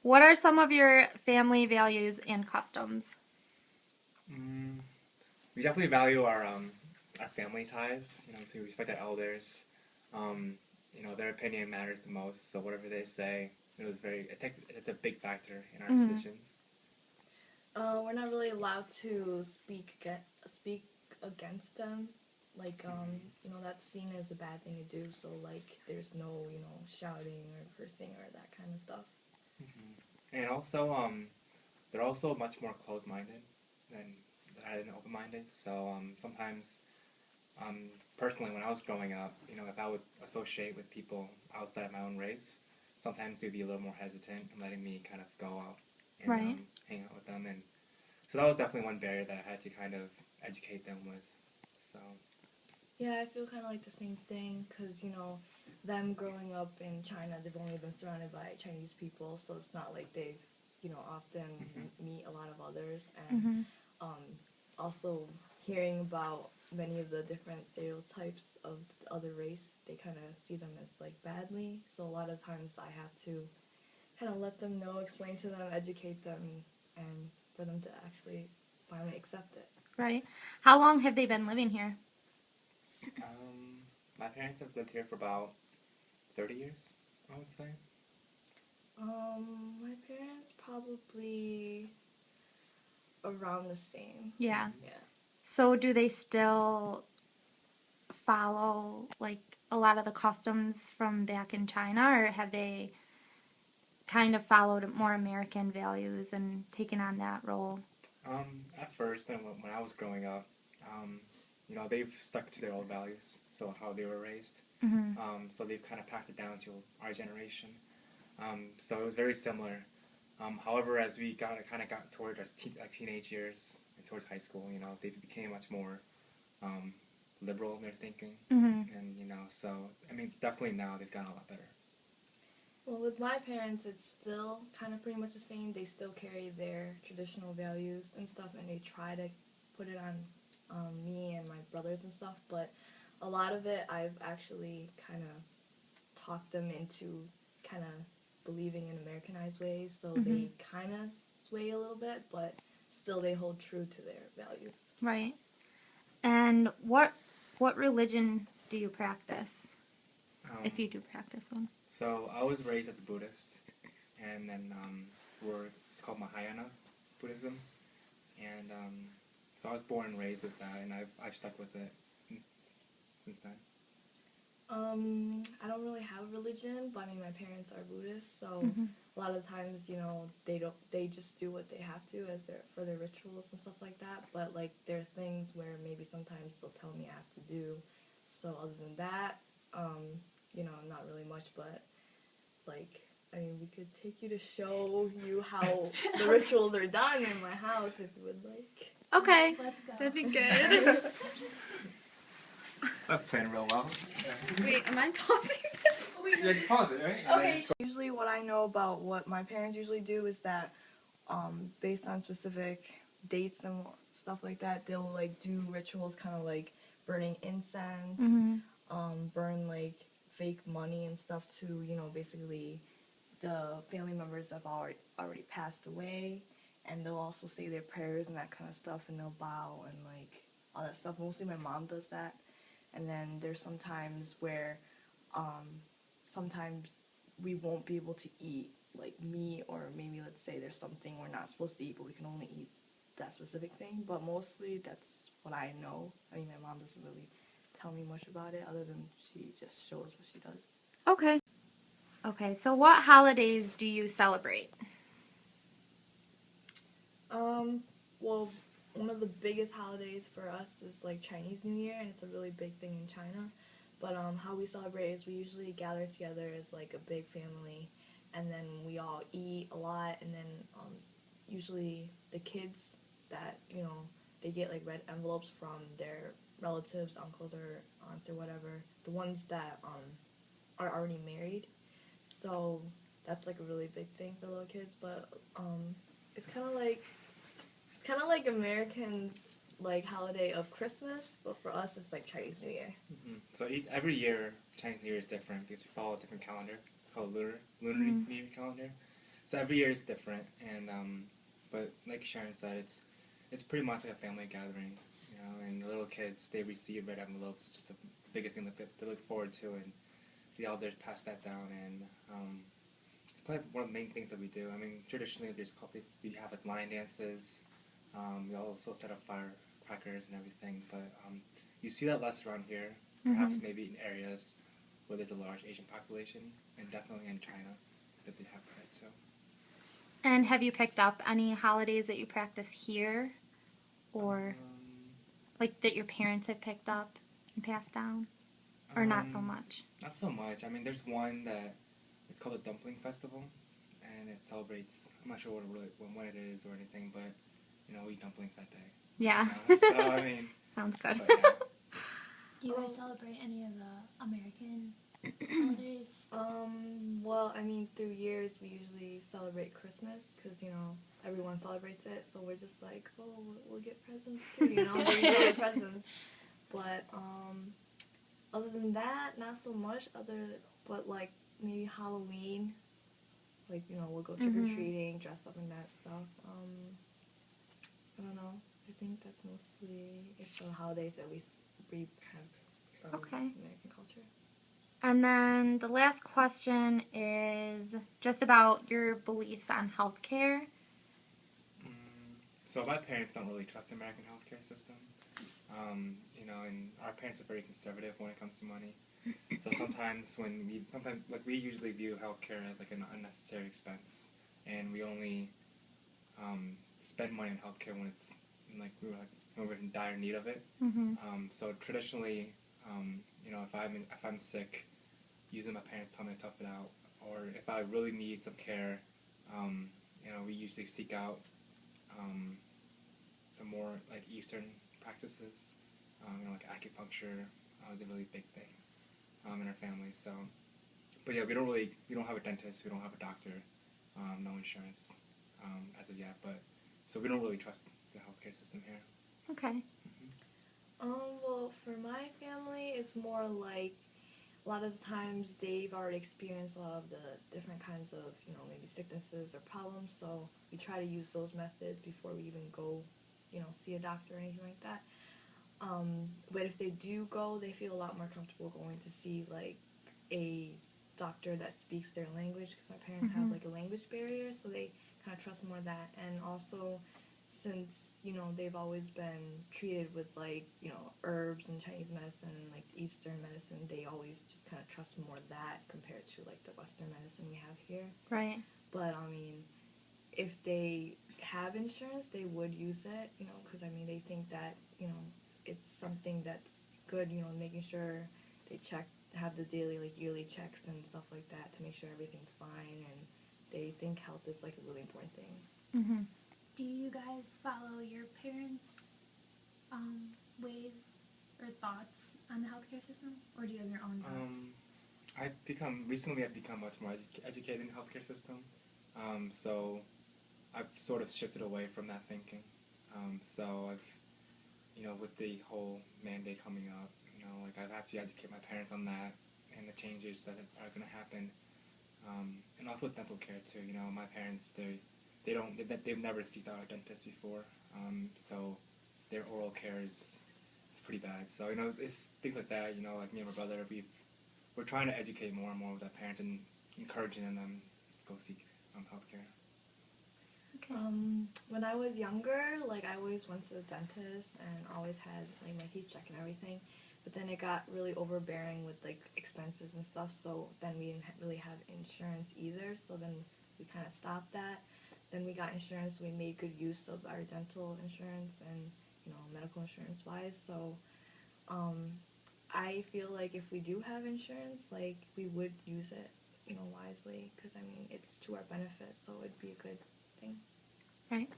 What are some of your family values and customs? Mm, we definitely value our family ties. So we respect our elders. Um, their opinion matters the most. So whatever they say, it's a big factor in our Mm-hmm. decisions. We're not really allowed to speak against them. Like, that's seen as a bad thing to do. So, like, there's no, shouting or cursing or that kind of stuff. And also, they're also much more closed-minded than rather than open-minded. So sometimes, personally, when I was growing up, if I would associate with people outside of my own race, sometimes they'd be a little more hesitant in letting me kind of go out and Right. hang out with them. And so that was definitely one barrier that I had to kind of educate them with. So. Yeah, I feel kind of like the same thing because, them growing up in China, they've only been surrounded by Chinese people, so it's not like they've, often meet a lot of others. And Mm-hmm. um, also hearing about many of the different stereotypes of the other race, they kind of see them as like badly. So a lot of times I have to kind of let them know, explain to them, educate them, and for them to actually finally accept it. Right. How long have they been living here? My parents have lived here for about 30 years, I would say. My parents probably around the same. Yeah. Mm-hmm. Yeah. So do they still follow like a lot of the customs from back in China, or have they kind of followed more American values and taken on that role? At first, and when I was growing up, um, they've stuck to their old values, so how they were raised. Mm-hmm. So they've kind of passed it down to our generation. So it was very similar. However, as we kind of got towards our teenage years and towards high school, they became much more um, liberal in their thinking, Mm-hmm. and so I mean, definitely now they've gotten a lot better. Well, with my parents, it's still kind of pretty much the same. They still carry their traditional values and stuff, and they try to put it on me and my brothers and stuff. But a lot of it, I've actually kind of talked them into kind of believing in Americanized ways, so Mm-hmm. they kind of sway a little bit, but still they hold true to their values. Right. And what religion do you practice? If Um, you do practice one. so I was raised as a Buddhist, and then it's called Mahayana Buddhism, and so I was born and raised with that, and I've stuck with it since then. I don't really have a religion, but I mean my parents are Buddhist, so Mm-hmm. a lot of times, they just do what they have to as for their rituals and stuff like that. But like there are things where maybe sometimes they'll tell me I have to do. So other than that, not really much. But like I mean, we could take you to show you how the rituals are done in my house if you would like. Okay. Let's go. That'd be good. That's playing real well. Wait, am I pausing this? Yeah, just pause it, right? Okay. Usually, what I know about what my parents usually do is that, based on specific dates and stuff like that, they'll like do rituals, kind of like burning incense, Mm-hmm. burn like fake money and stuff to basically the family members have already passed away, and they'll also say their prayers and that kind of stuff, and they'll bow and like all that stuff. Mostly my mom does that, and then there's some times where um, sometimes we won't be able to eat like meat, or maybe let's say there's something we're not supposed to eat but we can only eat that specific thing. But mostly that's what I know. I mean, my mom doesn't really tell me much about it other than she just shows what she does. Okay. Okay, so what holidays do you celebrate? Well, one of the biggest holidays for us is like Chinese New Year, and it's a really big thing in China. But how we celebrate is we usually gather together as like a big family, and then we all eat a lot, and then usually the kids that they get like red envelopes from their relatives, uncles or aunts or whatever, the ones that are already married. So that's like a really big thing for little kids. But it's kind of like Americans like holiday of Christmas, but for us it's like Chinese New Year. Mm-hmm. So every year Chinese New Year is different because we follow a different calendar. It's called lunar Mm-hmm. New Year calendar. So every year is different, and but like Sharon said, it's pretty much like a family gathering, you know. And the little kids, they receive red envelopes, which is the biggest thing that they look forward to, and the elders pass that down, and it's probably one of the main things that we do. I mean, traditionally, we have like line dances. We also set up firecrackers and everything, but you see that less around here. Perhaps maybe in areas where there's a large Asian population, and definitely in China that they have that too. And have you picked up any holidays that you practice here, or like that your parents have picked up and passed down, or not so much? Not so much. I mean, there's one that it's called the Dumpling Festival, and it celebrates. I'm not sure when it is or anything, but you know, we eat dumplings that day. Yeah. So I mean, Sounds good. but, yeah. Do you guys celebrate any of the American holidays? Well, I mean, through years we usually celebrate Christmas because, you know, everyone celebrates it. So we're just like, oh, we'll get presents too, you know, we get presents. But other than that, not so much. But like maybe Halloween, like, you know, we'll go trick or treating, dress up and that stuff. I don't know. I think that's mostly it's the holidays that we have from Okay. American culture. And then the last question is just about your beliefs on healthcare. So my parents don't really trust the American healthcare system. You know, and our parents are very conservative when it comes to money. So sometimes we usually view healthcare as like an unnecessary expense, and we only spend money on healthcare when it's like when we're in dire need of it. So traditionally, you know, if I'm sick, usually my parents tell me to tough it out, or if I really need some care, you know, we usually seek out some more like Eastern practices. You know, like acupuncture was a really big thing in our family. So, but yeah, we don't have a dentist, we don't have a doctor, no insurance as of yet. But so we don't really trust the healthcare system here. Okay. Well, for my family, it's more like a lot of the times they've already experienced a lot of the different kinds of, you know, maybe sicknesses or problems, so we try to use those methods before we even go, you know, see a doctor or anything like that. But if they do go, they feel a lot more comfortable going to see, like, a doctor that speaks their language, because my parents have, like, a language barrier, so they kind of trust more that. And also, since, you know, they've always been treated with, like, you know, herbs and Chinese medicine, like Eastern medicine, they always just kind of trust more that compared to, like, the Western medicine we have here. Right. But, I mean, if they have insurance, they would use it, you know, because, I mean, they think that, you know, it's something that's good, you know, making sure they have the daily, like, yearly checks and stuff like that to make sure everything's fine, and they think health is, like, a really important thing. Do you guys follow your parents' ways or thoughts on the healthcare system, or do you have your own thoughts? Recently I've become much more educated in the healthcare system. So I've sort of shifted away from that thinking. So I've, you know, with the whole mandate coming up, you know, like I've had to educate my parents on that and the changes that are going to happen. And also with dental care too, you know, my parents, they've never seen out a dentist before. So their oral care it's pretty bad. So, you know, it's things like that, you know, like me and my brother, we're trying to educate more and more with our parents and encouraging them to go seek healthcare. Okay. When I was younger, like, I always went to the dentist and always had, like, my teeth checked and everything. But then it got really overbearing with, like, expenses and stuff, so then we didn't really have insurance either, so then we kind of stopped that. Then we got insurance, so we made good use of our dental insurance and, you know, medical insurance-wise. So I feel like if we do have insurance, like, we would use it, you know, wisely, because, I mean, it's to our benefit, so it'd be a good thing. Right.